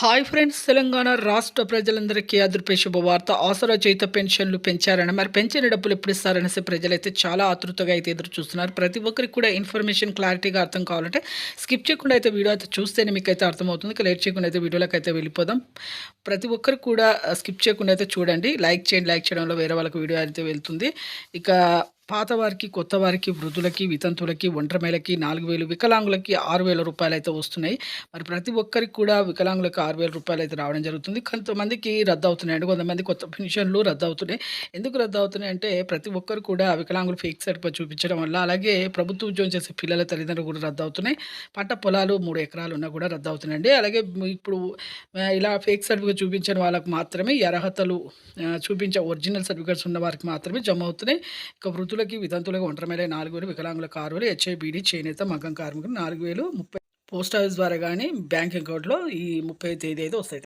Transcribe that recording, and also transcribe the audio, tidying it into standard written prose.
Hi friends, Telangana రాష్ట్ర ప్రజలందరికీ అదృపే శుభవార్త. ఆసరా చేయుత పెన్షన్లు పెంచారని, మరి పెంచిన డబ్బులు ఎప్పుడు ఇస్తారనేసి ప్రజలైతే చాలా ఆతృతగా అయితే ఎదురు చూస్తున్నారు. ప్రతి ఒక్కరికి కూడా ఇన్ఫర్మేషన్ క్లారిటీగా అర్థం కావాలంటే స్కిప్ చేయకుండా అయితే వీడియో అయితే చూస్తేనే మీకైతే అర్థమవుతుంది. ఇక లేట్ చేయకుండా అయితే వీడియోలోకి అయితే వెళ్ళిపోదాం. ప్రతి ఒక్కరు కూడా స్కిప్ చేయకుండా అయితే చూడండి. లైక్ చేయండి. లైక్ చేయడంలో వేరే వాళ్ళకి వీడియో అయితే వెళ్తుంది. ఇక పాత వారికి, కొత్త వారికి, వృద్ధులకి, వితంతువులకి, ఒంటరిమహిళకి 4,000, వికలాంగులకి 6,000 రూపాయలైతే వస్తున్నాయి. మరి ప్రతి ఒక్కరికి కూడా వికలాంగులకు 6,000 రూపాయలైతే రావడం జరుగుతుంది. కొంతమందికి రద్దవుతున్నాయండి. కొంతమంది కొత్త పెన్షన్లు రద్దవుతున్నాయి. ఎందుకు రద్దవుతున్నాయంటే ప్రతి ఒక్కరు కూడా వికలాంగులు ఫేక్ సర్టిఫికేట్ చూపించడం వల్ల, అలాగే ప్రభుత్వ ఉద్యోగం చేసే పిల్లల తల్లిదండ్రులు కూడా రద్దవుతున్నాయి. పంట పొలాలు 3 ఎకరాలు ఉన్నా కూడా రద్దవుతున్నాయండి. అలాగే ఇప్పుడు ఇలా ఫేక్ సర్టిఫికేట్ చూపించిన వాళ్ళకి మాత్రమే ఈ అర్హతలు చూపించే ఒరిజినల్ సర్టిఫికేట్స్ ఉన్న వారికి మాత్రమే జమ అవుతున్నాయి. ఇక వృద్ధులకి, వితంతువులకు, ఒంటరిమహిళ 4,000, వికలాంగులకు 6,000, హెచ్ఐబీడీ, చేనేత, మగ్గం కార్మికులు 4,000, 30 పోస్ట్ ఆఫీస్ ద్వారా గానీ బ్యాంక్ అకౌంట్‌లో ఈ 30 తేదీ అయితే వస్తాయి.